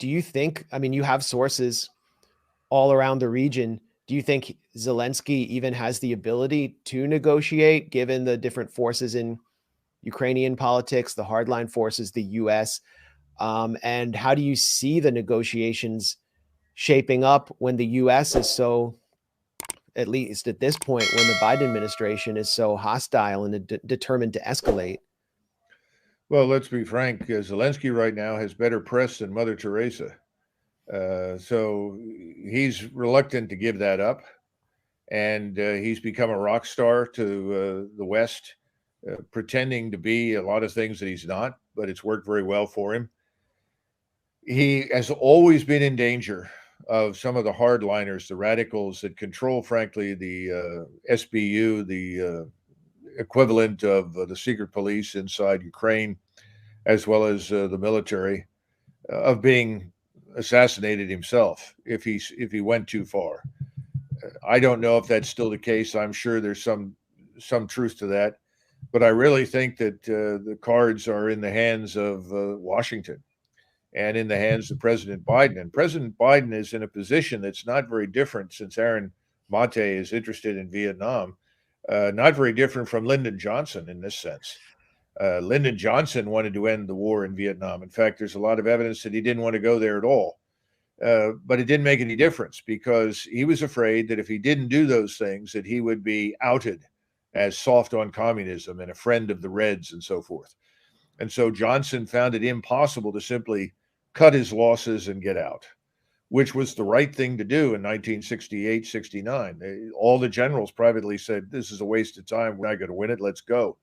do you think, I mean, you have sources all around the region. Do you think Zelensky even has the ability to negotiate, given the different forces in Ukrainian politics, the hardline forces, the US? And how do you see the negotiations shaping up when the US is so, at least at this point, when the Biden administration is so hostile and determined to escalate? Well, let's be frank. Zelensky right now has better press than Mother Teresa. So he's reluctant to give that up. And he's become a rock star to the West, pretending to be a lot of things that he's not, but it's worked very well for him. He has always been in danger of some of the hardliners, the radicals that control, frankly, the SBU, the equivalent of the secret police inside Ukraine, as well as the military, of being assassinated himself if he went too far. I don't know if that's still the case. I'm sure there's some truth to that, but I really think that the cards are in the hands of Washington and in the hands of President Biden. And President Biden is in a position that's not very different, since Aaron Mate is interested in Vietnam, not very different from Lyndon Johnson in this sense. Lyndon Johnson wanted to end the war in Vietnam. In fact, there's a lot of evidence that he didn't want to go there at all. But it didn't make any difference, because he was afraid that if he didn't do those things, that he would be outed as soft on communism and a friend of the Reds and so forth. And so Johnson found it impossible to simply cut his losses and get out, which was the right thing to do in 1968, 69. All the generals privately said, this is a waste of time. We're not going to win it. Let's go.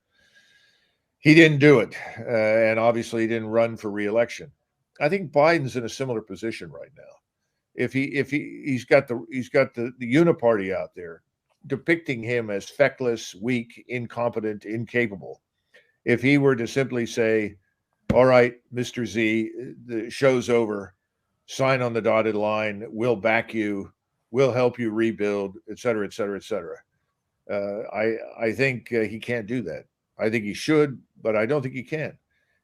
He didn't do it. And obviously he didn't run for re-election. I think Biden's in a similar position right now. If he's got the uniparty out there depicting him as feckless, weak, incompetent, incapable. If he were to simply say, all right, Mr. Z, the show's over, sign on the dotted line, we'll back you, we'll help you rebuild, et cetera, et cetera, et cetera. I think he can't do that. I think he should, but I don't think he can.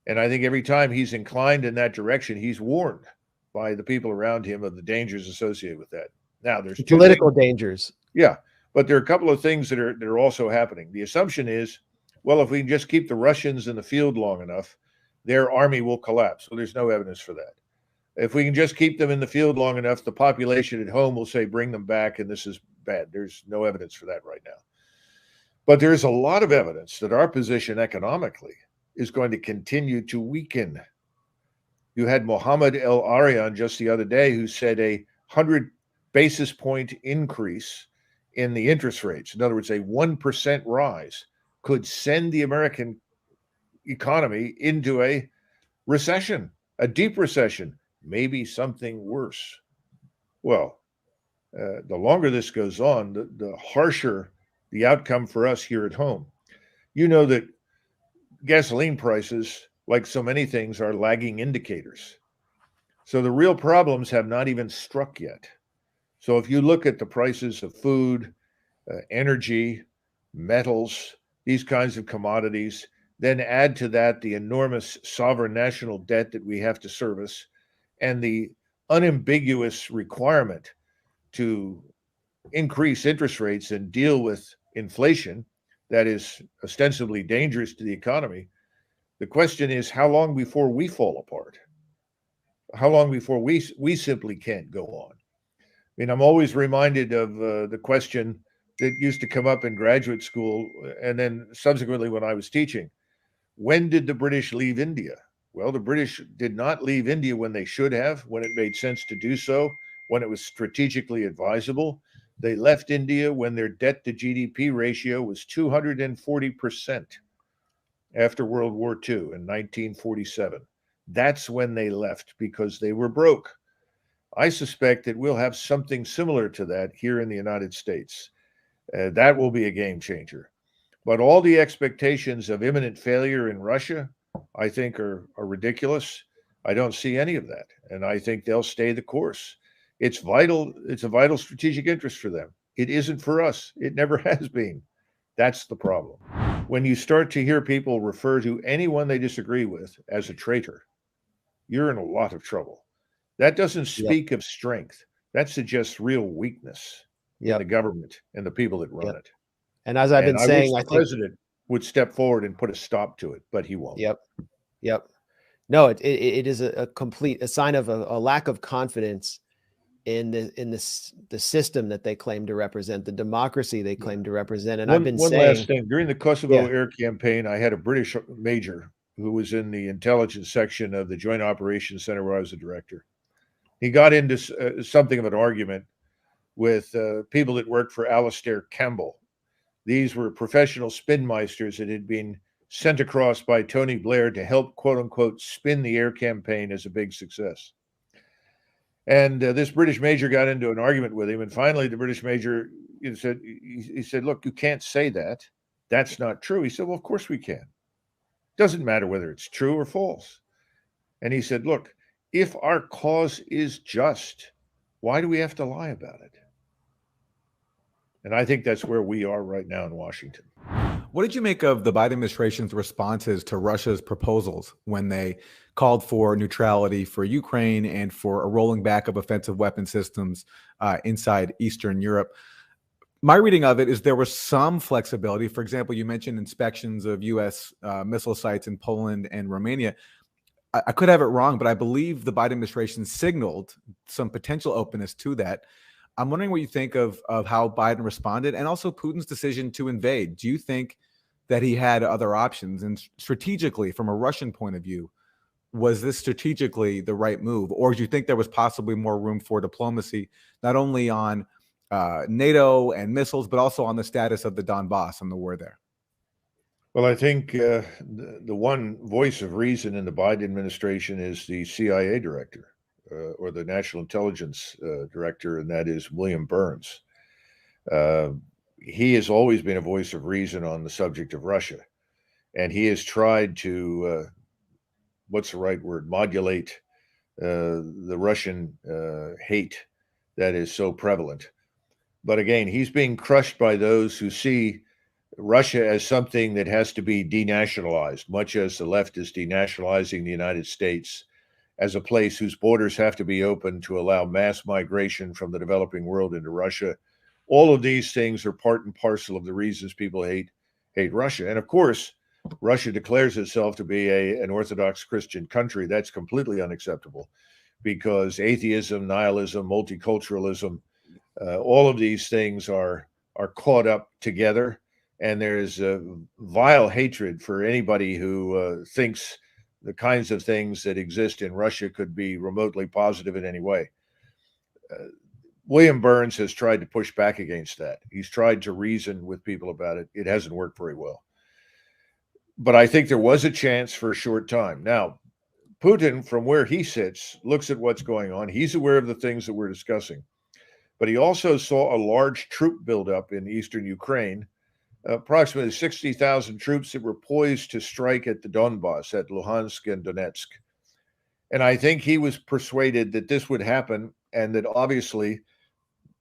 And I think every time he's inclined in that direction, he's warned by the people around him of the dangers associated with that. Now, there's political dangers. Yeah, but there are a couple of things that are also happening. The assumption is, well, if we can just keep the Russians in the field long enough, their army will collapse. Well, there's no evidence for that. If we can just keep them in the field long enough, the population at home will say, bring them back, and this is bad. There's no evidence for that right now. But there's a lot of evidence that our position economically is going to continue to weaken. You had Mohammed El Arian just the other day who said 100 basis point increase in the interest rates, in other words, a 1% rise, could send the American economy into a recession, a deep recession, maybe something worse. Well, the longer this goes on, the harsher the outcome for us here at home. You know that gasoline prices, like so many things, are lagging indicators. So the real problems have not even struck yet. So if you look at the prices of food, energy, metals, these kinds of commodities, then add to that the enormous sovereign national debt that we have to service, and the unambiguous requirement to increase interest rates and deal with inflation that is ostensibly dangerous to the economy. The question is, how long before we fall apart? How long before we simply can't go on? I mean, I'm always reminded of the question that used to come up in graduate school, and then subsequently when I was teaching. When did the British leave India? Well, the British did not leave India when they should have, when it made sense to do so, when it was strategically advisable. They left India when their debt to GDP ratio was 240% after World War II in 1947. That's when they left, because they were broke. I suspect that we'll have something similar to that here in the United States. That will be a game changer. But all the expectations of imminent failure in Russia, I think, are ridiculous. I don't see any of that. And I think they'll stay the course. It's vital. It's a vital strategic interest for them. It isn't for us. It never has been. That's the problem. When you start to hear people refer to anyone they disagree with as a traitor, you're in a lot of trouble. That doesn't Yep. speak of strength. That suggests real weakness in the Yep. government and the people that run Yep. it. And as I've And been I wish saying, I the think, president would step forward and put a stop to it, but he won't. yep. Yep. No, it is a complete a sign of a lack of confidence in the system that they claim to represent, the democracy they claim to represent. And I've been One last saying, thing. During the Kosovo yeah, air campaign, I had a British major who was in the intelligence section of the Joint Operations Center where I was the director. He got into something of an argument with people that worked for Alastair Campbell. These were professional spinmeisters that had been sent across by Tony Blair to help, quote unquote, spin the air campaign as a big success. And this British major got into an argument with him. And finally, the British major he said, look, you can't say that. That's not true. He said, well, of course we can. Doesn't matter whether it's true or false. And he said, look, if our cause is just, why do we have to lie about it? And I think that's where we are right now in Washington. What did you make of the Biden administration's responses to Russia's proposals when they called for neutrality for Ukraine and for a rolling back of offensive weapon systems inside Eastern Europe? My reading of it is there was some flexibility. For example, you mentioned inspections of U.S. Missile sites in Poland and Romania. I could have it wrong, but I believe the Biden administration signaled some potential openness to that. I'm wondering what you think of how Biden responded and also Putin's decision to invade. Do you think that he had other options? And strategically, from a Russian point of view, was this strategically the right move? Or do you think there was possibly more room for diplomacy, not only on NATO and missiles, but also on the status of the Donbass and the war there? Well, I think the one voice of reason in the Biden administration is the CIA director. Or the National Intelligence Director, and that is William Burns. He has always been a voice of reason on the subject of Russia, and he has tried to, what's the right word, modulate the Russian hate that is so prevalent. But again, he's being crushed by those who see Russia as something that has to be denationalized, much as the left is denationalizing the United States as a place whose borders have to be open to allow mass migration from the developing world into Russia. All of these things are part and parcel of the reasons people hate Russia. And of course, Russia declares itself to be an Orthodox Christian country. That's completely unacceptable because atheism, nihilism, multiculturalism, all of these things are caught up together. And there's a vile hatred for anybody who thinks the kinds of things that exist in Russia could be remotely positive in any way. William Burns has tried to push back against that. He's tried to reason with people about it. It hasn't worked very well. But I think there was a chance for a short time. Now, Putin, from where he sits, looks at what's going on. He's aware of the things that we're discussing. But he also saw a large troop buildup in eastern Ukraine, approximately 60,000 troops that were poised to strike at the Donbass, at Luhansk and Donetsk. And I think he was persuaded that this would happen and that obviously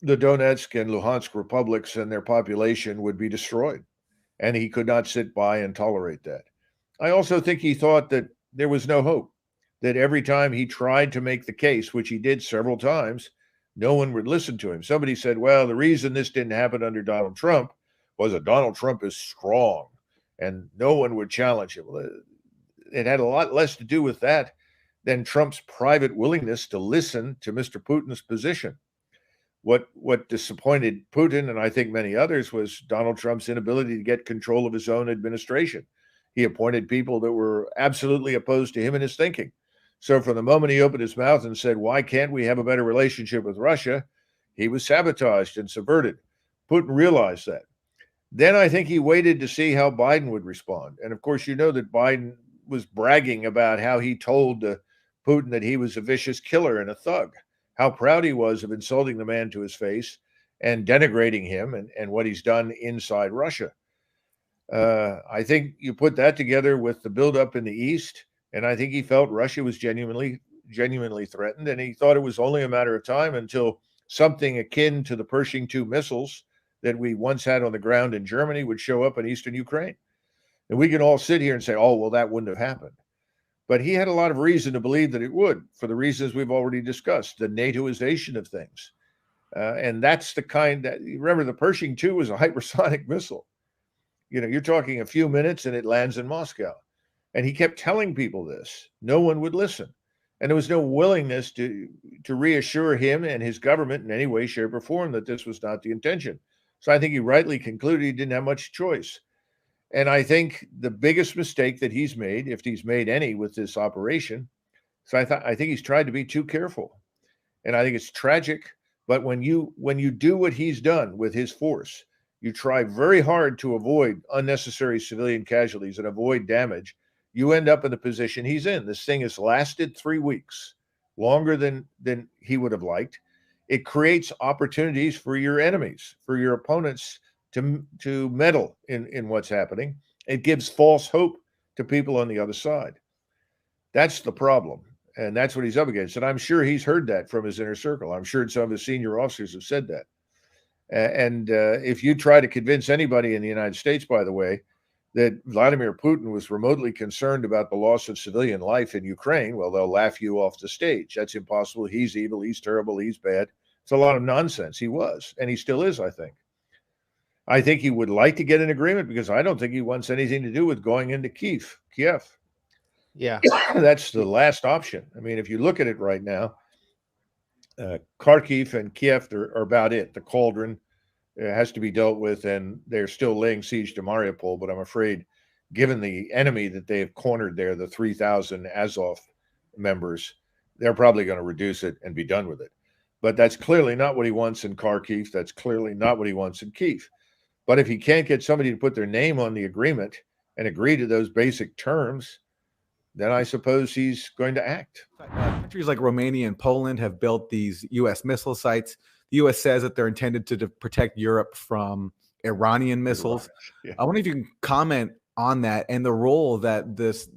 the Donetsk and Luhansk republics and their population would be destroyed. And he could not sit by and tolerate that. I also think he thought that there was no hope, that every time he tried to make the case, which he did several times, no one would listen to him. Somebody said, well, the reason this didn't happen under Donald Trump was that Donald Trump is strong and no one would challenge him. It had a lot less to do with that than Trump's private willingness to listen to Mr. Putin's position. What disappointed Putin, and I think many others, was Donald Trump's inability to get control of his own administration. He appointed people that were absolutely opposed to him and his thinking. So from the moment he opened his mouth and said, why can't we have a better relationship with Russia? He was sabotaged and subverted. Putin realized that. Then I think he waited to see how Biden would respond. And of course, you know that Biden was bragging about how he told Putin that he was a vicious killer and a thug, how proud he was of insulting the man to his face and denigrating him and what he's done inside Russia. I think you put that together with the buildup in the East, and I think he felt Russia was genuinely threatened, and he thought it was only a matter of time until something akin to the Pershing II missiles that we once had on the ground in Germany would show up in eastern Ukraine. And we can all sit here and say, oh, well, that wouldn't have happened. But he had a lot of reason to believe that it would, for the reasons we've already discussed, the NATOization of things. And that's the kind that, remember, the Pershing II was a hypersonic missile. You're talking a few minutes and it lands in Moscow. And he kept telling people this. No one would listen. And there was no willingness to reassure him and his government in any way, shape, or form that this was not the intention. So I think he rightly concluded he didn't have much choice. And I think the biggest mistake that he's made, if he's made any with this operation, so I think he's tried to be too careful. And I think it's tragic. But when you do what he's done with his force, you try very hard to avoid unnecessary civilian casualties and avoid damage, you end up in the position he's in. This thing has lasted 3 weeks, longer than he would have liked. It creates opportunities for your enemies, for your opponents to meddle in what's happening. It gives false hope to people on the other side. That's the problem. And that's what he's up against. And I'm sure he's heard that from his inner circle. I'm sure some of his senior officers have said that. And if you try to convince anybody in the United States, by the way, that Vladimir Putin was remotely concerned about the loss of civilian life in Ukraine, well, they'll laugh you off the stage. That's impossible. He's evil. He's terrible. He's bad. It's a lot of nonsense. He was, and he still is, I think. I think he would like to get an agreement because I don't think he wants anything to do with going into Kiev. Yeah. That's the last option. I mean, if you look at it right now, Kharkiv and Kiev are about it. The cauldron has to be dealt with, and they're still laying siege to Mariupol. But I'm afraid, given the enemy that they have cornered there, the 3,000 Azov members, they're probably going to reduce it and be done with it. But that's clearly not what he wants in Kharkiv. That's clearly not what he wants in Kiev. But if he can't get somebody to put their name on the agreement and agree to those basic terms, then I suppose he's going to act. Countries like Romania and Poland have built these U.S. missile sites. The U.S. says that they're intended to protect Europe from Iranian missiles. Yeah. I wonder if you can comment on that and the role that this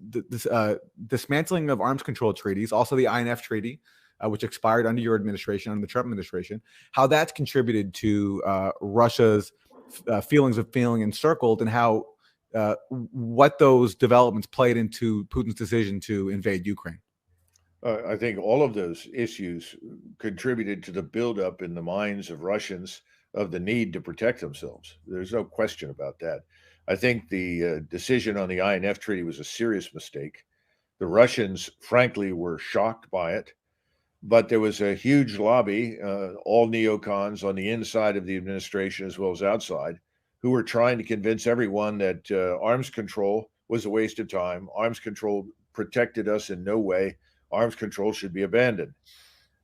dismantling of arms control treaties, also the INF treaty, which expired under your administration, under the Trump administration, how that's contributed to Russia's feelings of feeling encircled, and how what those developments played into Putin's decision to invade Ukraine. I think all of those issues contributed to the buildup in the minds of Russians of the need to protect themselves. There's no question about that. I think the decision on the INF treaty was a serious mistake. The Russians, frankly, were shocked by it, but there was a huge lobby, all neocons on the inside of the administration as well as outside, who were trying to convince everyone that arms control was a waste of time. Arms control protected us in no way. Arms control should be abandoned.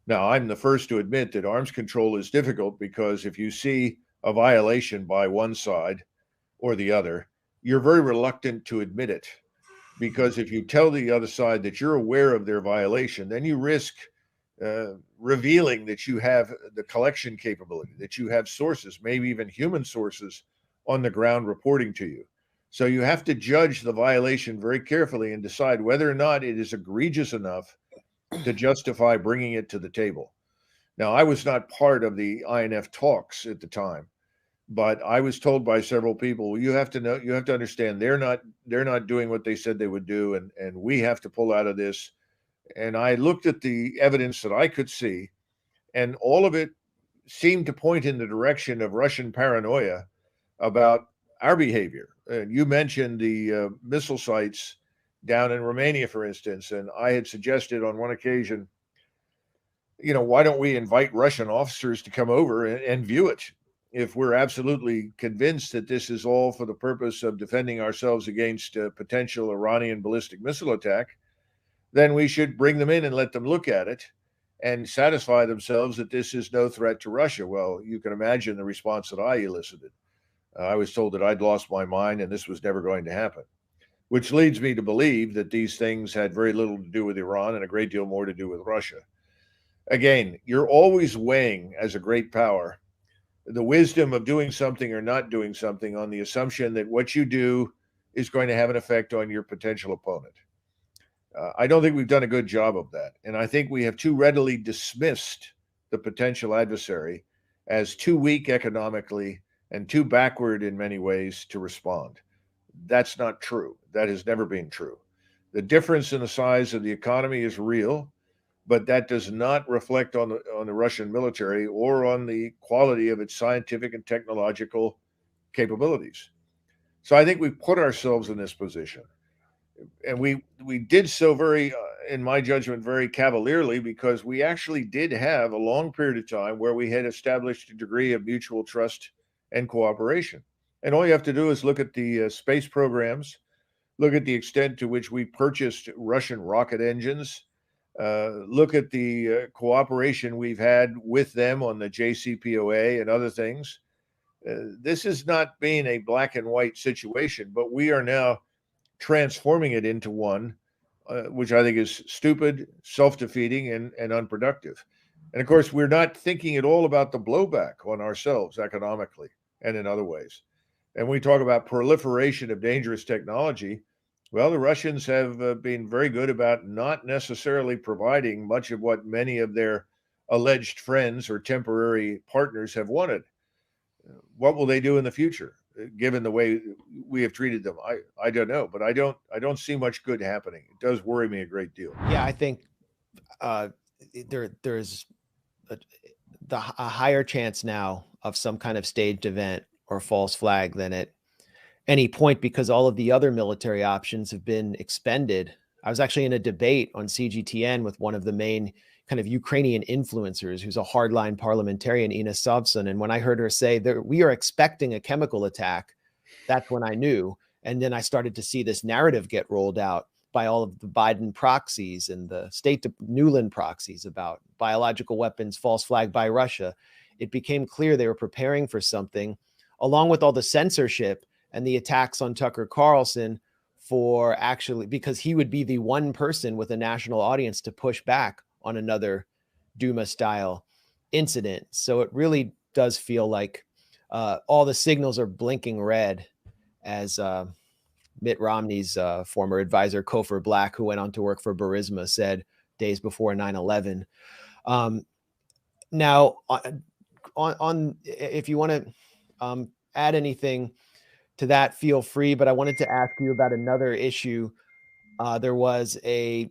Now, I'm the first to admit that arms control is difficult because if you see a violation by one side or the other, you're very reluctant to admit it. Because if you tell the other side that you're aware of their violation, then you risk revealing that you have the collection capability, that you have sources, maybe even human sources on the ground reporting to you. So you have to judge the violation very carefully and decide whether or not it is egregious enough to justify bringing it to the table. Now, I was not part of the INF talks at the time, but I was told by several people, you have to understand they're not doing what they said they would do, and we have to pull out of this. And I looked at the evidence that I could see, and all of it seemed to point in the direction of Russian paranoia about our behavior. And you mentioned the missile sites down in Romania, for instance, and I had suggested on one occasion, why don't we invite Russian officers to come over and view it? If we're absolutely convinced that this is all for the purpose of defending ourselves against a potential Iranian ballistic missile attack, then we should bring them in and let them look at it and satisfy themselves that this is no threat to Russia. Well, you can imagine the response that I elicited. I was told that I'd lost my mind and this was never going to happen, which leads me to believe that these things had very little to do with Iran and a great deal more to do with Russia. Again, you're always weighing, as a great power, the wisdom of doing something or not doing something on the assumption that what you do is going to have an effect on your potential opponent. I don't think we've done a good job of that. And I think we have too readily dismissed the potential adversary as too weak economically and too backward in many ways to respond. That's not true. That has never been true. The difference in the size of the economy is real, but that does not reflect on the Russian military or on the quality of its scientific and technological capabilities. So I think we put ourselves in this position, and we did so very, in my judgment, very cavalierly, because we actually did have a long period of time where we had established a degree of mutual trust and cooperation. And all you have to do is look at the space programs, look at the extent to which we purchased Russian rocket engines, look at the cooperation we've had with them on the JCPOA and other things. This is not being a black and white situation, but we are now transforming it into one, which I think is stupid, self-defeating, and unproductive. And of course, we're not thinking at all about the blowback on ourselves economically and in other ways. And we talk about proliferation of dangerous technology. Well, the Russians have been very good about not necessarily providing much of what many of their alleged friends or temporary partners have wanted. What will they do in the future, given the way we have treated them? I don't know, but I don't see much good happening. It does worry me a great deal. Yeah, I think there's a higher chance now of some kind of staged event or false flag than at any point, because all of the other military options have been expended. I was actually in a debate on CGTN with one of the main kind of Ukrainian influencers, who's a hardline parliamentarian, Ina Sobson. And when I heard her say that we are expecting a chemical attack, that's when I knew. And then I started to see this narrative get rolled out by all of the Biden proxies and the Nuland proxies about biological weapons, false flag by Russia. It became clear they were preparing for something, along with all the censorship and the attacks on Tucker Carlson, for actually, because he would be the one person with a national audience to push back on another Duma style incident. So it really does feel like all the signals are blinking red, as Mitt Romney's former advisor, Kofor Black, who went on to work for Burisma, said days before 9/11. Now, on if you want to add anything to that, feel free. But I wanted to ask you about another issue. There was a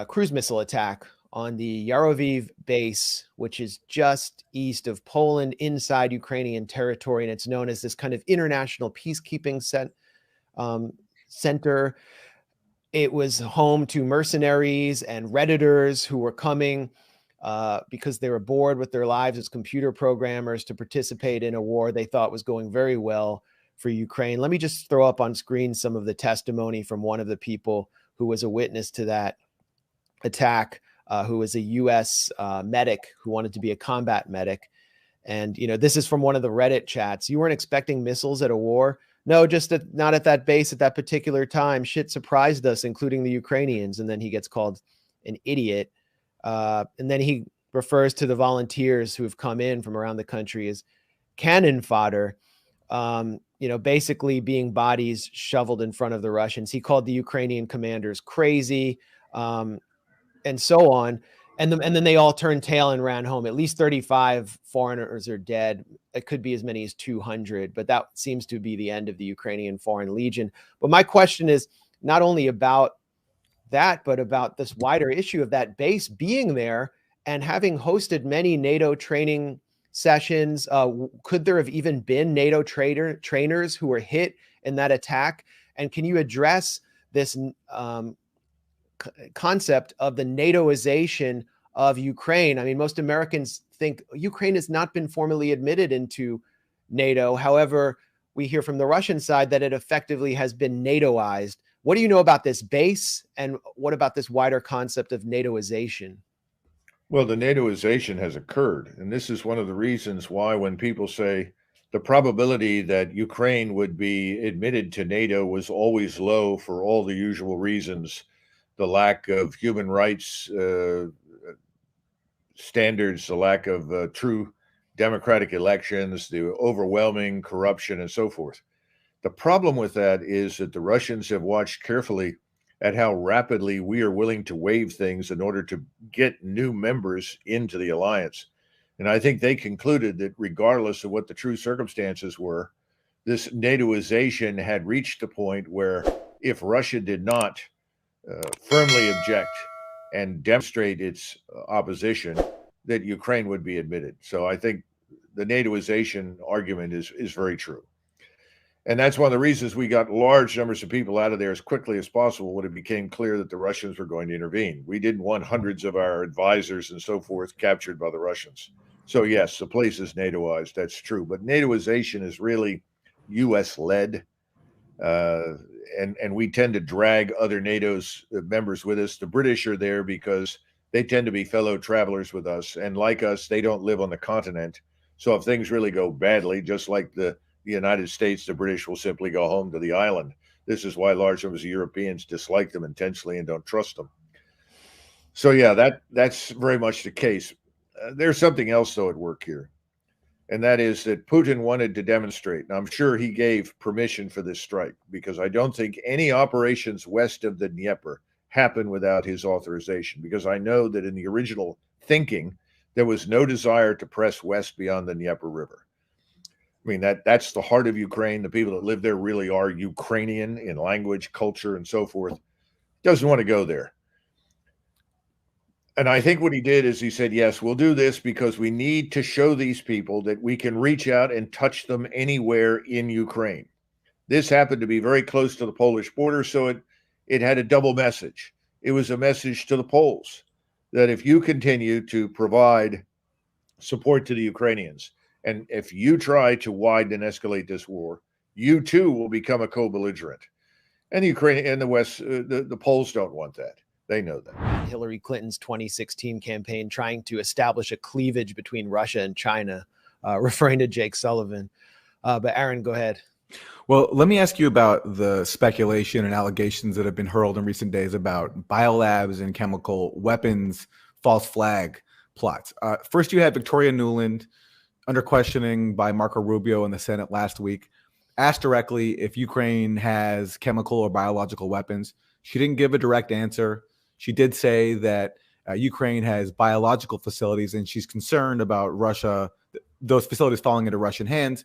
cruise missile attack on the Yaroviv base, which is just east of Poland, inside Ukrainian territory, and it's known as this kind of international peacekeeping center. It was home to mercenaries and Redditors who were coming because they were bored with their lives as computer programmers to participate in a war they thought was going very well for Ukraine. Let me just throw up on screen some of the testimony from one of the people who was a witness to that attack, who was a U.S. Medic who wanted to be a combat medic. And, you know, this is from one of the Reddit chats. You weren't expecting missiles at a war? No, just not at that base at that particular time. Shit surprised us, including the Ukrainians. And then he gets called an idiot. And then he refers to the volunteers who have come in from around the country as cannon fodder, you know, basically being bodies shoveled in front of the Russians. He called the Ukrainian commanders crazy, and so on. And then they all turned tail and ran home. At least 35 foreigners are dead. It could be as many as 200, but that seems to be the end of the Ukrainian Foreign Legion. But my question is not only about that, but about this wider issue of that base being there and having hosted many NATO training sessions. Could there have even been NATO trainers who were hit in that attack? And can you address this concept of the NATOization of Ukraine? I mean, most Americans think Ukraine has not been formally admitted into NATO. However, we hear from the Russian side that it effectively has been NATOized. What do you know about this base? And what about this wider concept of NATOization? Well, the NATOization has occurred. And this is one of the reasons why when people say the probability that Ukraine would be admitted to NATO was always low for all the usual reasons, the lack of human rights standards, the lack of true democratic elections, the overwhelming corruption, and so forth. The problem with that is that the Russians have watched carefully at how rapidly we are willing to waive things in order to get new members into the alliance. And I think they concluded that regardless of what the true circumstances were, this NATOization had reached the point where if Russia did not firmly object and demonstrate its opposition, that Ukraine would be admitted. So I think the NATOization argument is very true. And that's one of the reasons we got large numbers of people out of there as quickly as possible when it became clear that the Russians were going to intervene. We didn't want hundreds of our advisors and so forth captured by the Russians. So yes, the place is NATOized, that's true. But NATOization is really US-led. And we tend to drag other NATO's members with us. The British are there because they tend to be fellow travelers with us. And like us, they don't live on the continent. So if things really go badly, just like the United States, the British will simply go home to the island. This is why large numbers of Europeans dislike them intensely and don't trust them. So yeah, that's very much the case. There's something else, though, at work here. And that is that Putin wanted to demonstrate, and I'm sure he gave permission for this strike, because I don't think any operations west of the Dnieper happened without his authorization, because I know that in the original thinking, there was no desire to press west beyond the Dnieper River. I mean, that's the heart of Ukraine. The people that live there really are Ukrainian in language, culture, and so forth. Doesn't want to go there. And I think what he did is he said, yes, we'll do this because we need to show these people that we can reach out and touch them anywhere in Ukraine. This happened to be very close to the Polish border, so it had a double message. It was a message to the Poles that if you continue to provide support to the Ukrainians, and if you try to widen and escalate this war, you too will become a co-belligerent. And the Ukraine and the West, the Poles don't want that. They know that. Hillary Clinton's 2016 campaign trying to establish a cleavage between Russia and China, referring to Jake Sullivan. But Aaron, go ahead. Well, let me ask you about the speculation and allegations that have been hurled in recent days about biolabs and chemical weapons, false flag plots. First, you had Victoria Nuland under questioning by Marco Rubio in the Senate last week, asked directly if Ukraine has chemical or biological weapons. She didn't give a direct answer. She did say that Ukraine has biological facilities and she's concerned about Russia, those facilities falling into Russian hands,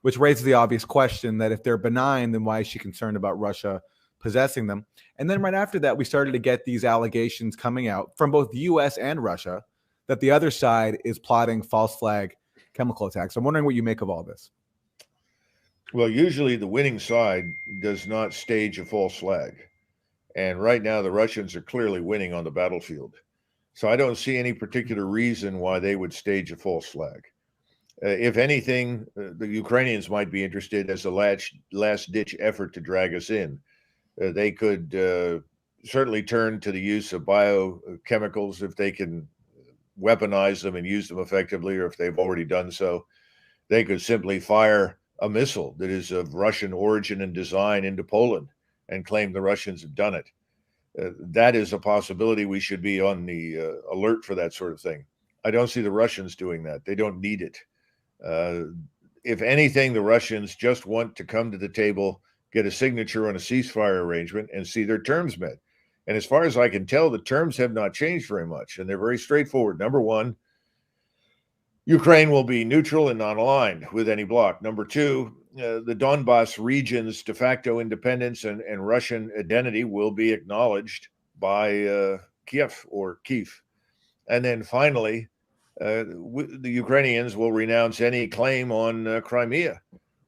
which raises the obvious question that if they're benign, then why is she concerned about Russia possessing them? And then right after that, we started to get these allegations coming out from both the US and Russia that the other side is plotting false flag chemical attacks. I'm wondering what you make of all this. Well, usually the winning side does not stage a false flag. And right now, the Russians are clearly winning on the battlefield. So I don't see any particular reason why they would stage a false flag. If anything, the Ukrainians might be interested as a last-ditch effort to drag us in. They could certainly turn to the use of biochemicals if they can weaponize them and use them effectively, or if they've already done so. They could simply fire a missile that is of Russian origin and design into Poland and claim the Russians have done it. That is a possibility. We should be on the alert for that sort of thing. I don't see the Russians doing that. They don't need it. If anything, the Russians just want to come to the table, get a signature on a ceasefire arrangement, and see their terms met. And as far as I can tell, the terms have not changed very much, and they're very straightforward. Number one, Ukraine will be neutral and non-aligned with any bloc. Number two, the Donbas region's de facto independence and Russian identity will be acknowledged by Kiev or Kiev. And then finally, the Ukrainians will renounce any claim on Crimea,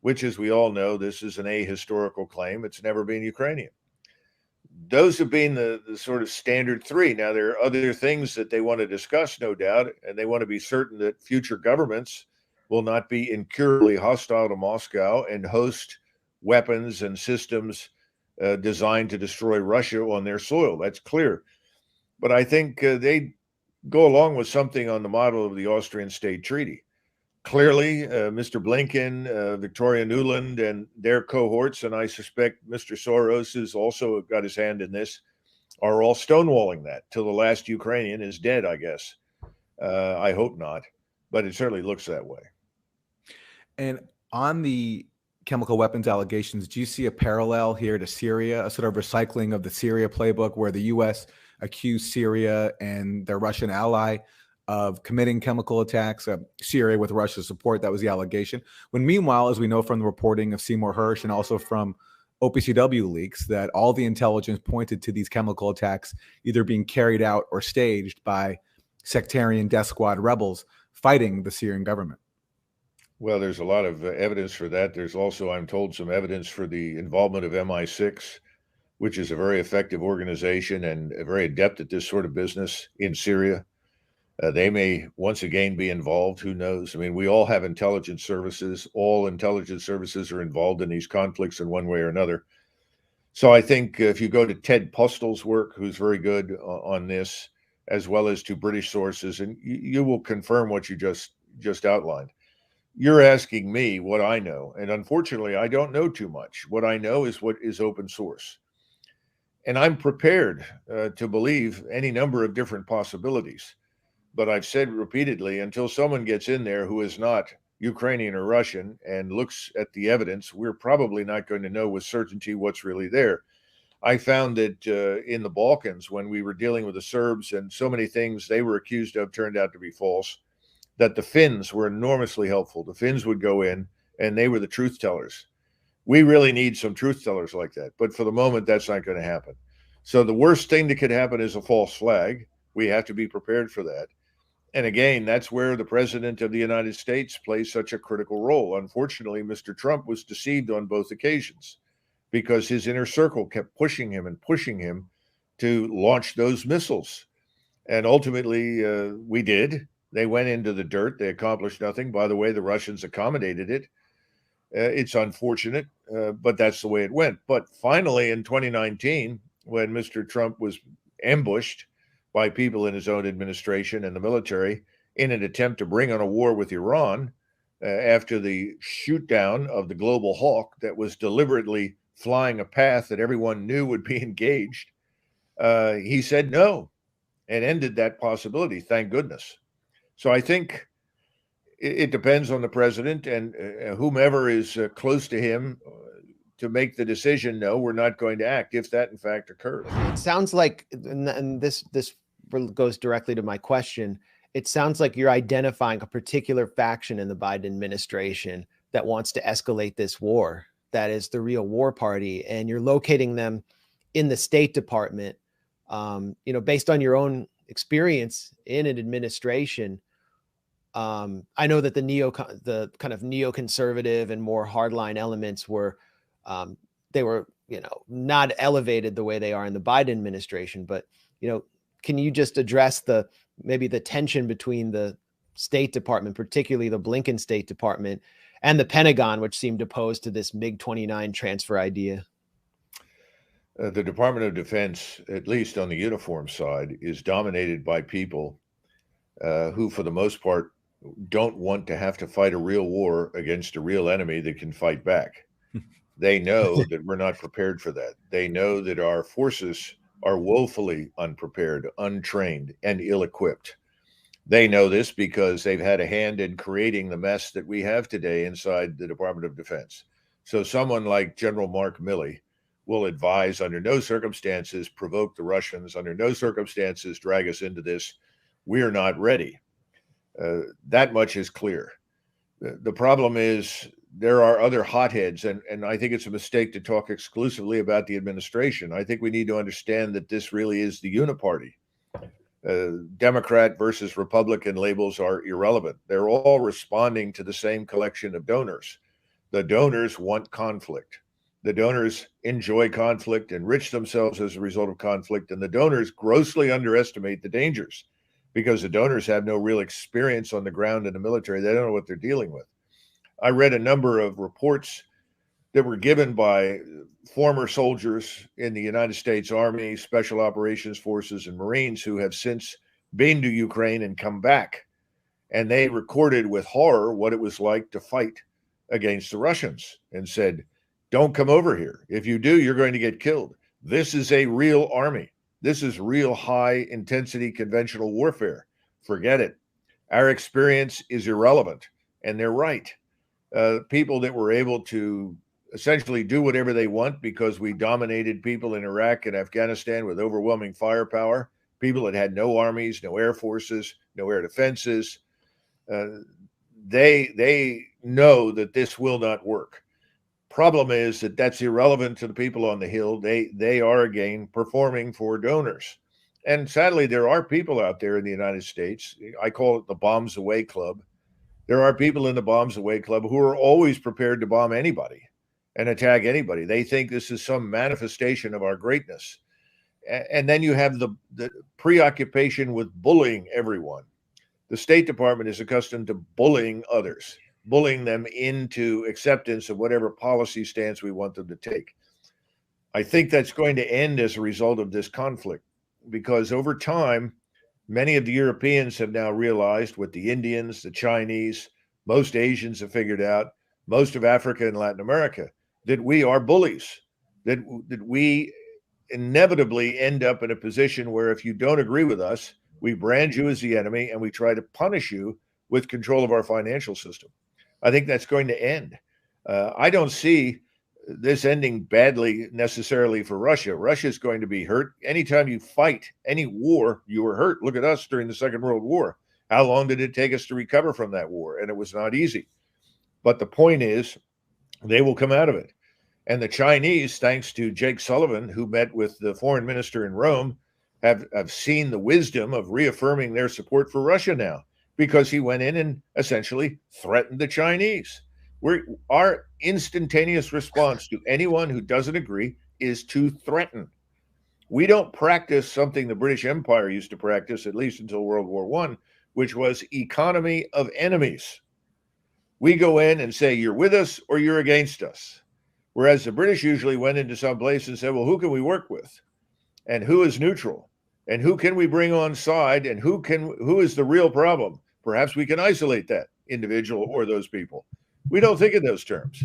which, as we all know, this is an ahistorical claim. It's never been Ukrainian. Those have been the sort of standard three. Now, there are other things that they want to discuss, no doubt, and they want to be certain that future governments will not be incurably hostile to Moscow and host weapons and systems designed to destroy Russia on their soil. That's clear. But I think they go along with something on the model of the Austrian State Treaty. Clearly, Mr. Blinken, Victoria Nuland, and their cohorts, and I suspect Mr. Soros has also got his hand in this, are all stonewalling that till the last Ukrainian is dead, I guess. I hope not, but it certainly looks that way. And on the chemical weapons allegations, do you see a parallel here to Syria, a sort of recycling of the Syria playbook where the U.S. accused Syria and their Russian ally of committing chemical attacks, Syria with Russia's support? That was the allegation. When meanwhile, as we know from the reporting of Seymour Hersh and also from OPCW leaks that all the intelligence pointed to these chemical attacks either being carried out or staged by sectarian death squad rebels fighting the Syrian government. Well, there's a lot of evidence for that. There's also, I'm told, some evidence for the involvement of MI6, which is a very effective organization and very adept at this sort of business in Syria. They may once again be involved. Who knows? I mean, we all have intelligence services. All intelligence services are involved in these conflicts in one way or another. So I think if you go to Ted Postel's work, who's very good on this, as well as to British sources, and you will confirm what you just outlined. You're asking me what I know, and unfortunately, I don't know too much. What I know is what is open source. And I'm prepared to believe any number of different possibilities. But I've said repeatedly, until someone gets in there who is not Ukrainian or Russian and looks at the evidence, we're probably not going to know with certainty what's really there. I found that in the Balkans, when we were dealing with the Serbs and so many things they were accused of turned out to be false, that the Finns were enormously helpful. The Finns would go in and they were the truth tellers. We really need some truth tellers like that. But for the moment, that's not going to happen. So the worst thing that could happen is a false flag. We have to be prepared for that. And again, that's where the president of the United States plays such a critical role. Unfortunately, Mr. Trump was deceived on both occasions because his inner circle kept pushing him to launch those missiles. And ultimately, we did. They went into the dirt. They accomplished nothing. By the way, the Russians accommodated it. It's unfortunate, but that's the way it went. But finally, in 2019, when Mr. Trump was ambushed by people in his own administration and the military in an attempt to bring on a war with Iran after the shoot down of the global hawk that was deliberately flying a path that everyone knew would be engaged, he said no and ended that possibility, thank goodness. So I think it depends on the president and whomever is close to him to make the decision, no, we're not going to act, if that in fact occurs. It sounds like, and this goes directly to my question, it sounds like you're identifying a particular faction in the Biden administration that wants to escalate this war. That is the real war party. And you're locating them in the State Department. Based on your own experience in an administration, I know that the kind of neoconservative and more hardline elements were, not elevated the way they are in the Biden administration. But, can you just address maybe the tension between the State Department, particularly the Blinken State Department, and the Pentagon, which seemed opposed to this MiG-29 transfer idea? The Department of Defense, at least on the uniform side, is dominated by people who, for the most part, don't want to have to fight a real war against a real enemy that can fight back. They know that we're not prepared for that. They know that our forces are woefully unprepared, untrained, and ill-equipped. They know this because they've had a hand in creating the mess that we have today inside the Department of Defense. So someone like General Mark Milley will advise under no circumstances provoke the Russians, under no circumstances drag us into this. We're not ready. That much is clear. The problem is there are other hotheads, and I think it's a mistake to talk exclusively about the administration. I think we need to understand that this really is the uniparty. Democrat versus Republican labels are irrelevant. They're all responding to the same collection of donors. The donors want conflict. The donors enjoy conflict, enrich themselves as a result of conflict, and the donors grossly underestimate the dangers because the donors have no real experience on the ground in the military. They don't know what they're dealing with. I read a number of reports that were given by former soldiers in the United States Army, Special Operations Forces, and Marines who have since been to Ukraine and come back. And they recorded with horror what it was like to fight against the Russians and said, don't come over here. If you do, you're going to get killed. This is a real army. This is real high intensity conventional warfare. Forget it. Our experience is irrelevant. And they're right. People that were able to essentially do whatever they want because we dominated people in Iraq and Afghanistan with overwhelming firepower, people that had no armies, no air forces, no air defenses, they know that this will not work. problem is that that's irrelevant to the people on the Hill. They are, again, performing for donors. And sadly, there are people out there in the United States, I call it the Bombs Away Club. There are people in the Bombs Away Club who are always prepared to bomb anybody and attack anybody. They think this is some manifestation of our greatness. And then you have the preoccupation with bullying everyone. The State Department is accustomed to bullying others, bullying them into acceptance of whatever policy stance we want them to take. I think that's going to end as a result of this conflict, because over time, many of the Europeans have now realized what the Indians, the Chinese, most Asians have figured out, most of Africa and Latin America, that we are bullies, that we inevitably end up in a position where if you don't agree with us, we brand you as the enemy and we try to punish you with control of our financial system. I think that's going to end. I don't see this ending badly necessarily for Russia. Russia is going to be hurt. Anytime you fight any war, you are hurt. Look at us during the Second World War. How long did it take us to recover from that war? And it was not easy. But the point is, they will come out of it. And the Chinese, thanks to Jake Sullivan, who met with the foreign minister in Rome, have seen the wisdom of reaffirming their support for Russia now, because he went in and essentially threatened the Chinese. Our instantaneous response to anyone who doesn't agree is to threaten. We don't practice something the British Empire used to practice, at least until World War I, which was economy of enemies. We go in and say, you're with us or you're against us. Whereas the British usually went into some place and said, well, who can we work with? And who is neutral? And who can we bring on side? And who is the real problem? Perhaps we can isolate that individual or those people. We don't think in those terms.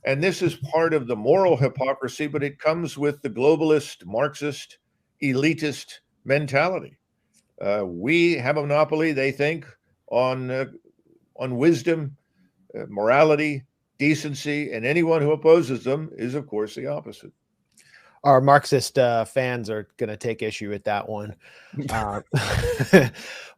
And this is part of the moral hypocrisy, but it comes with the globalist, Marxist, elitist mentality. We have a monopoly, they think, on wisdom, morality, decency, and anyone who opposes them is, of course, the opposite. Our Marxist fans are going to take issue with that one.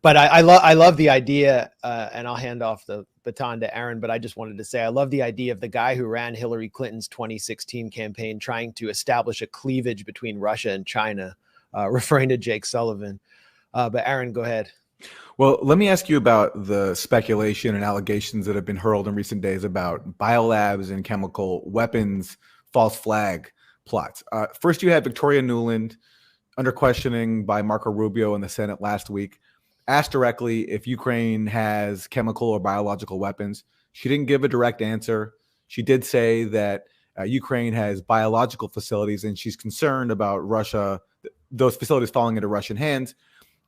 But I love the idea, and I'll hand off the baton to Aaron, but I just wanted to say I love the idea of the guy who ran Hillary Clinton's 2016 campaign trying to establish a cleavage between Russia and China, referring to Jake Sullivan. But Aaron, go ahead. Well, let me ask you about the speculation and allegations that have been hurled in recent days about biolabs and chemical weapons, false flag plots. First, you had Victoria Nuland under questioning by Marco Rubio in the Senate last week, asked directly if Ukraine has chemical or biological weapons. She didn't give a direct answer. She did say that Ukraine has biological facilities and she's concerned about Russia, those facilities falling into Russian hands,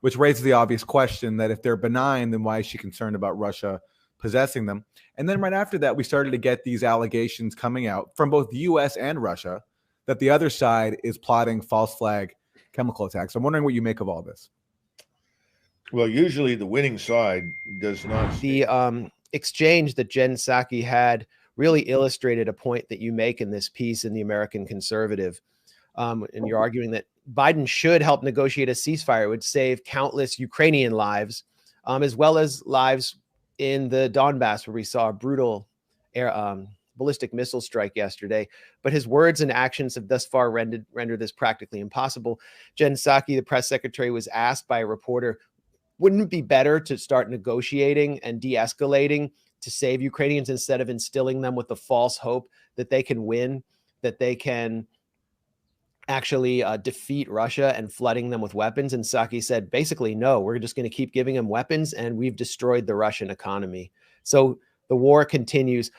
which raises the obvious question that if they're benign, then why is she concerned about Russia possessing them? And then right after that, we started to get these allegations coming out from both the U.S. and Russia that the other side is plotting false flag chemical attacks. I'm wondering what you make of all this. Well, usually the winning side does not. The exchange that Jen Psaki had really illustrated a point that you make in this piece in the American Conservative. And you're arguing that Biden should help negotiate a ceasefire. It would save countless Ukrainian lives, as well as lives in the Donbass, where we saw a brutal ballistic missile strike yesterday. But his words and actions have thus far rendered this practically impossible. Jen Psaki, the press secretary, was asked by a reporter, wouldn't it be better to start negotiating and de-escalating to save Ukrainians instead of instilling them with the false hope that they can win, that they can actually defeat Russia and flooding them with weapons? And Psaki said, basically, no, we're just going to keep giving them weapons and we've destroyed the Russian economy. So the war continues.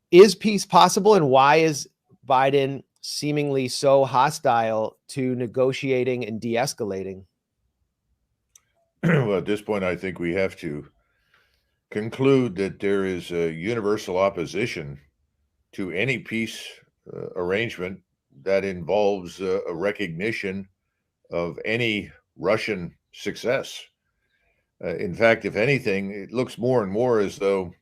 Is peace possible? And why is Biden seemingly so hostile to negotiating and de-escalating? Well, at this point, I think we have to conclude that there is a universal opposition to any peace arrangement that involves a recognition of any Russian success. In fact, if anything, it looks more and more as though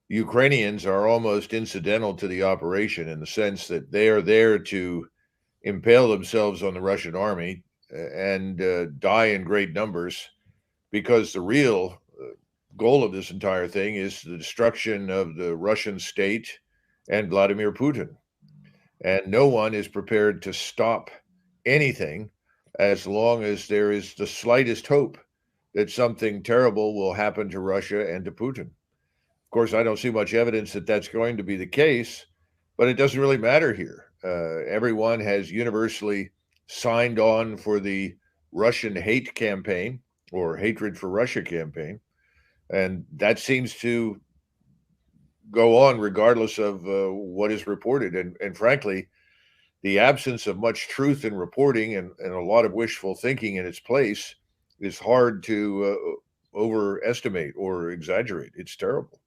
Ukrainians are almost incidental to the operation, in the sense that they are there to impale themselves on the Russian army and die in great numbers, because the real goal of this entire thing is the destruction of the Russian state and Vladimir Putin. And no one is prepared to stop anything as long as there is the slightest hope that something terrible will happen to Russia and to Putin. Of course, I don't see much evidence that that's going to be the case, but it doesn't really matter here. Everyone has universally signed on for the Russian hate campaign or hatred for Russia campaign. And that seems to go on regardless of what is reported. And frankly, the absence of much truth in reporting and a lot of wishful thinking in its place is hard to overestimate or exaggerate. It's terrible.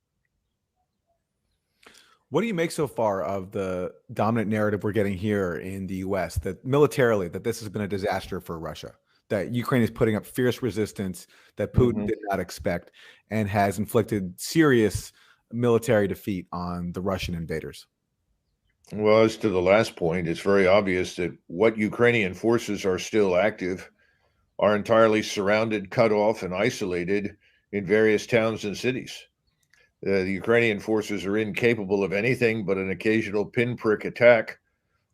What do you make so far of the dominant narrative we're getting here in the U.S. that militarily that this has been a disaster for Russia, that Ukraine is putting up fierce resistance that Putin did not expect and has inflicted serious military defeat on the Russian invaders? Well, as to the last point, it's very obvious that what Ukrainian forces are still active are entirely surrounded, cut off, and isolated in various towns and cities. The Ukrainian forces are incapable of anything but an occasional pinprick attack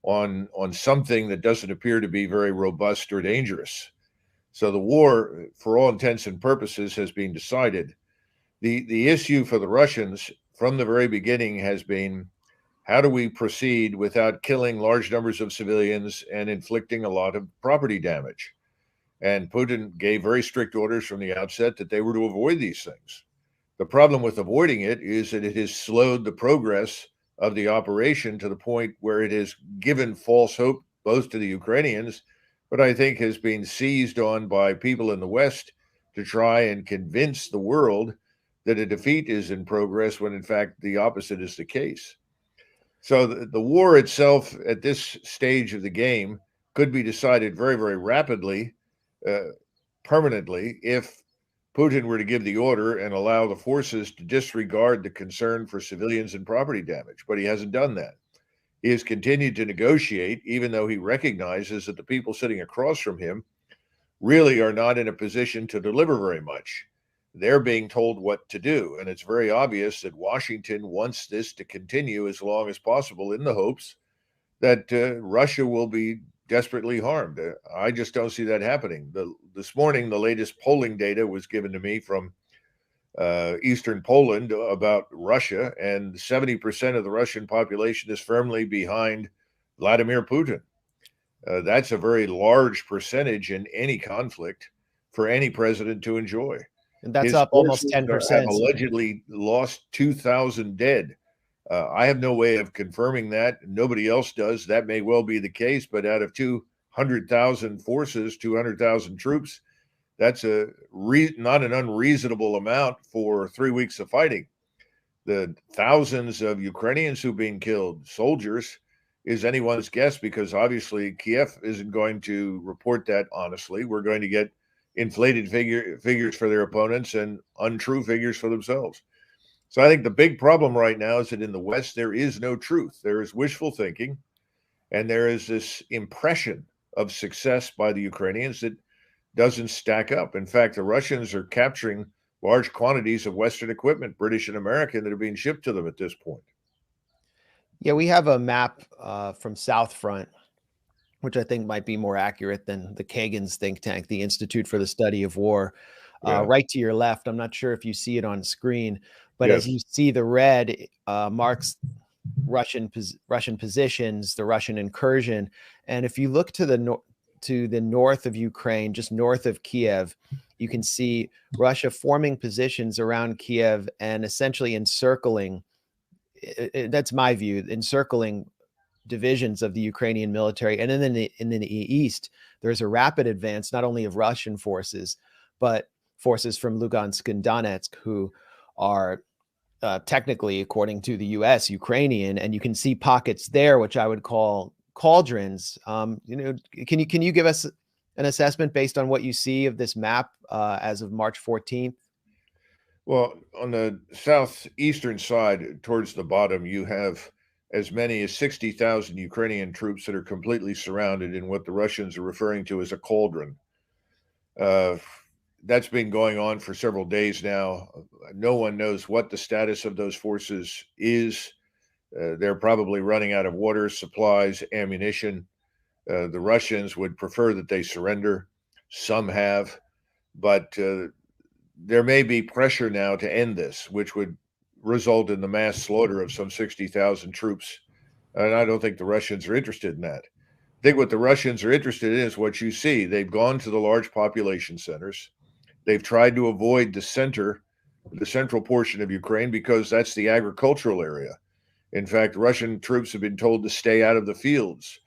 on something that doesn't appear to be very robust or dangerous. So the war, for all intents and purposes, has been decided. The issue for the Russians from the very beginning has been, how do we proceed without killing large numbers of civilians and inflicting a lot of property damage? And Putin gave very strict orders from the outset that they were to avoid these things. The problem with avoiding it is that it has slowed the progress of the operation to the point where it has given false hope both to the Ukrainians, but I think has been seized on by people in the West to try and convince the world that a defeat is in progress when in fact the opposite is the case. So the war itself at this stage of the game could be decided very, very rapidly, permanently, if Putin were to give the order and allow the forces to disregard the concern for civilians and property damage. But he hasn't done that. He has continued to negotiate, even though he recognizes that the people sitting across from him really are not in a position to deliver very much. They're being told what to do. And it's very obvious that Washington wants this to continue as long as possible in the hopes that Russia will be desperately harmed. I just don't see that happening. This morning, the latest polling data was given to me from Eastern Poland about Russia, and 70% of the Russian population is firmly behind Vladimir Putin. That's a very large percentage in any conflict for any president to enjoy. And that's up almost 10%. Have allegedly lost 2,000 dead. I have no way of confirming that. Nobody else does. That may well be the case, but out of 200,000 forces, 200,000 troops, that's not an unreasonable amount for 3 weeks of fighting. The thousands of Ukrainians who've been killed, soldiers, is anyone's guess, because obviously Kiev isn't going to report that honestly. We're going to get inflated figures for their opponents and untrue figures for themselves. So I think the big problem right now is that in the West, there is no truth. There is wishful thinking, and there is this impression of success by the Ukrainians that doesn't stack up. In fact, the Russians are capturing large quantities of Western equipment, British and American, that are being shipped to them at this point. Yeah, we have a map from South Front, which I think might be more accurate than the Kagan's think tank, the Institute for the Study of War. Right to your left, I'm not sure if you see it on screen, but as you see, the red marks Russian positions, the Russian incursion. And if you look to the north of Ukraine, just north of Kiev, you can see Russia forming positions around Kiev and essentially encircling. That's my view, encircling divisions of the Ukrainian military. And then in the east, there's a rapid advance, not only of Russian forces, but forces from Lugansk and Donetsk, who are technically, according to the U.S., Ukrainian. And you can see pockets there, which I would call cauldrons. Can you give us an assessment based on what you see of this map as of March 14th? Well, on the southeastern side, towards the bottom, you have as many as 60,000 Ukrainian troops that are completely surrounded in what the Russians are referring to as a cauldron. That's been going on for several days now. No one knows what the status of those forces is. They're probably running out of water, supplies, ammunition. The Russians would prefer that they surrender. Some have, but there may be pressure now to end this, which would result in the mass slaughter of some 60,000 troops. And I don't think the Russians are interested in that. I think what the Russians are interested in is what you see. They've gone to the large population centers. They've tried to avoid the central portion of Ukraine, because that's the agricultural area. In fact, Russian troops have been told to stay out of the fields.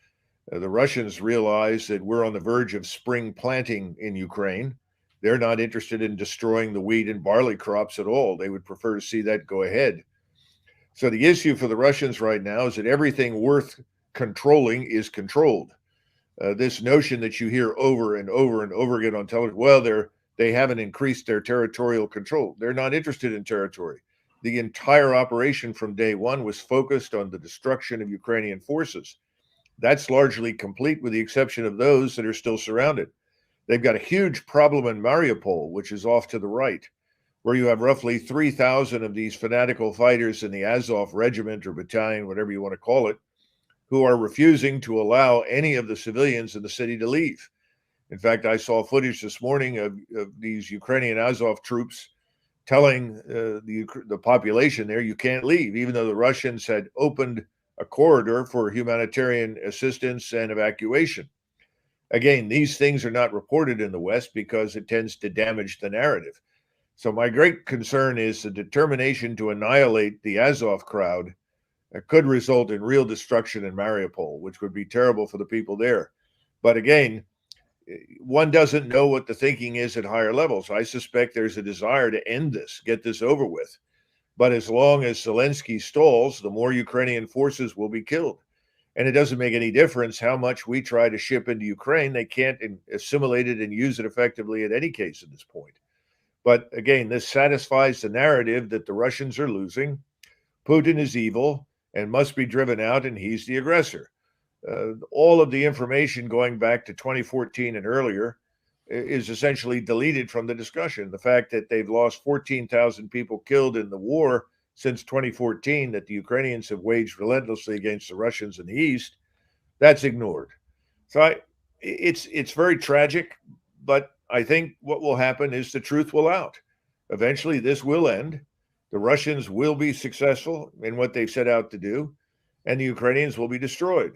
The Russians realize that we're on the verge of spring planting in Ukraine. They're not interested in destroying the wheat and barley crops at all. They would prefer to see that go ahead. So the issue for the Russians right now is that everything worth controlling is controlled. This notion that you hear over and over and over again on television, well, they haven't increased their territorial control. They're not interested in territory. The entire operation from day one was focused on the destruction of Ukrainian forces. That's largely complete, with the exception of those that are still surrounded. They've got a huge problem in Mariupol, which is off to the right, where you have roughly 3,000 of these fanatical fighters in the Azov regiment or battalion, whatever you want to call it, who are refusing to allow any of the civilians in the city to leave. In fact, I saw footage this morning of these Ukrainian Azov troops telling the population there, you can't leave, even though the Russians had opened a corridor for humanitarian assistance and evacuation. Again, these things are not reported in the West because it tends to damage the narrative. So my great concern is the determination to annihilate the Azov crowd could result in real destruction in Mariupol, which would be terrible for the people there. But again, one doesn't know what the thinking is at higher levels. I suspect there's a desire to end this, get this over with. But as long as Zelensky stalls, the more Ukrainian forces will be killed. And it doesn't make any difference how much we try to ship into Ukraine. They can't assimilate it and use it effectively in any case at this point. But again, this satisfies the narrative that the Russians are losing. Putin is evil and must be driven out, and he's the aggressor. All of the information going back to 2014 and earlier is essentially deleted from the discussion. The fact that they've lost 14,000 people killed in the war since 2014 that the Ukrainians have waged relentlessly against the Russians in the East, that's ignored. So it's very tragic, but I think what will happen is the truth will out. Eventually, this will end. The Russians will be successful in what they've set out to do, and the Ukrainians will be destroyed.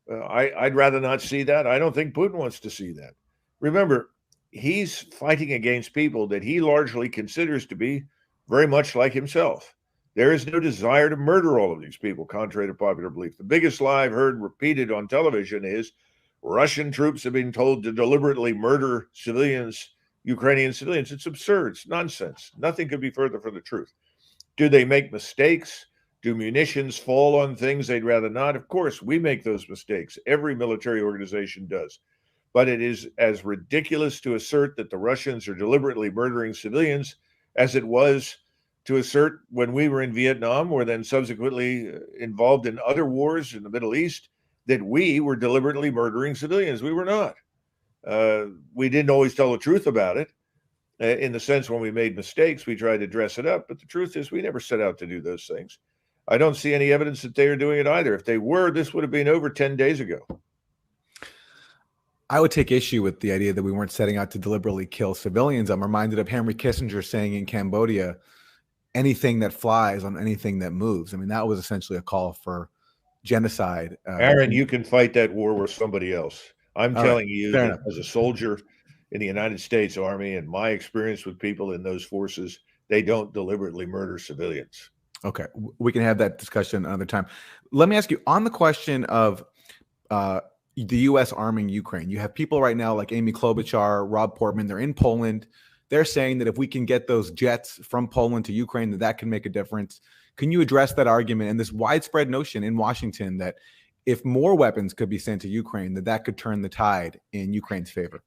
I'd rather not see that. I don't think Putin wants to see that. Remember, he's fighting against people that he largely considers to be very much like himself. There is no desire to murder all of these people, contrary to popular belief. The biggest lie I've heard repeated on television is Russian troops have been told to deliberately murder civilians, Ukrainian civilians. It's absurd. It's nonsense. Nothing could be further from the truth. Do they make mistakes? Do munitions fall on things they'd rather not? Of course, we make those mistakes. Every military organization does. But it is as ridiculous to assert that the Russians are deliberately murdering civilians as it was to assert when we were in Vietnam, or then subsequently involved in other wars in the Middle East, that we were deliberately murdering civilians. We were not. We didn't always tell the truth about it. In the sense, when we made mistakes, we tried to dress it up. But the truth is, we never set out to do those things. I don't see any evidence that they are doing it either. If they were, this would have been over 10 days ago. I would take issue with the idea that we weren't setting out to deliberately kill civilians. I'm reminded of Henry Kissinger saying in Cambodia, anything that flies on anything that moves. I mean, that was essentially a call for genocide. Aaron, you can fight that war with somebody else. I'm telling you that enough. As a soldier in the United States Army, and my experience with people in those forces, they don't deliberately murder civilians. Okay, we can have that discussion another time. Let me ask you, on the question of the U.S. arming Ukraine, you have people right now like Amy Klobuchar, Rob Portman, they're in Poland. They're saying that if we can get those jets from Poland to Ukraine, that can make a difference. Can you address that argument and this widespread notion in Washington that if more weapons could be sent to Ukraine, that could turn the tide in Ukraine's favor?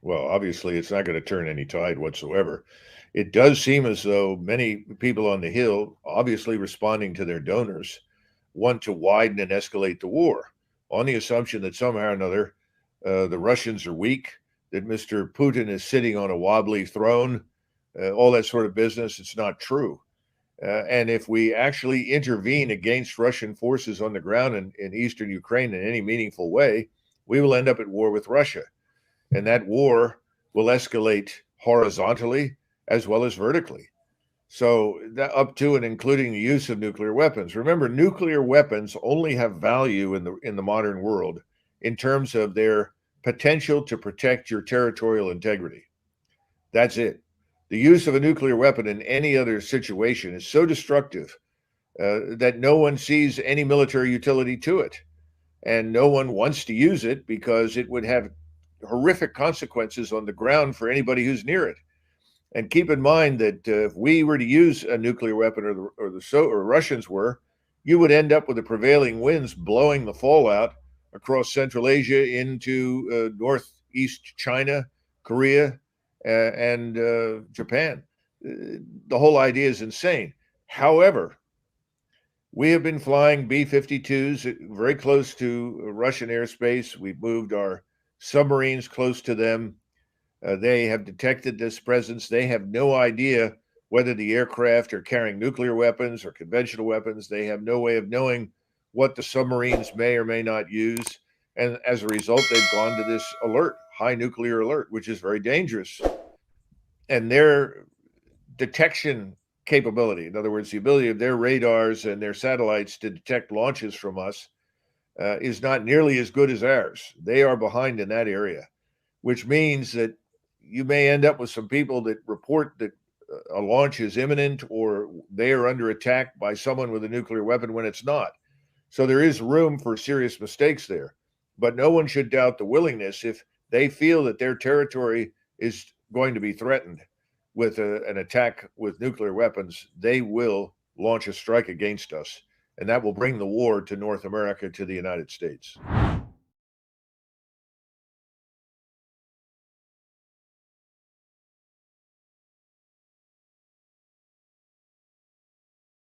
Well, obviously, it's not going to turn any tide whatsoever. It does seem as though many people on the Hill, obviously responding to their donors, want to widen and escalate the war on the assumption that somehow or another the Russians are weak, that Mr. Putin is sitting on a wobbly throne, all that sort of business. It's not true. And if we actually intervene against Russian forces on the ground in eastern Ukraine in any meaningful way, we will end up at war with Russia. And that war will escalate horizontally as well as vertically. So that up to and including the use of nuclear weapons. Remember, nuclear weapons only have value in the modern world in terms of their potential to protect your territorial integrity. That's it. The use of a nuclear weapon in any other situation is so destructive that no one sees any military utility to it. And no one wants to use it because it would have horrific consequences on the ground for anybody who's near it. And keep in mind that if we were to use a nuclear weapon, or Russians were, you would end up with the prevailing winds blowing the fallout across Central Asia into northeast China, Korea, and Japan. The whole idea is insane. However, we have been flying B-52s very close to Russian airspace. We've moved our submarines close to them. They have detected this presence. They have no idea whether the aircraft are carrying nuclear weapons or conventional weapons. They have no way of knowing what the submarines may or may not use. And as a result, they've gone to this alert, high nuclear alert, which is very dangerous. And their detection capability, in other words, the ability of their radars and their satellites to detect launches from us, is not nearly as good as ours. They are behind in that area, which means that you may end up with some people that report that a launch is imminent or they are under attack by someone with a nuclear weapon when it's not. So there is room for serious mistakes there. But no one should doubt the willingness, if they feel that their territory is going to be threatened with an attack with nuclear weapons, they will launch a strike against us. And that will bring the war to North America, to the United States.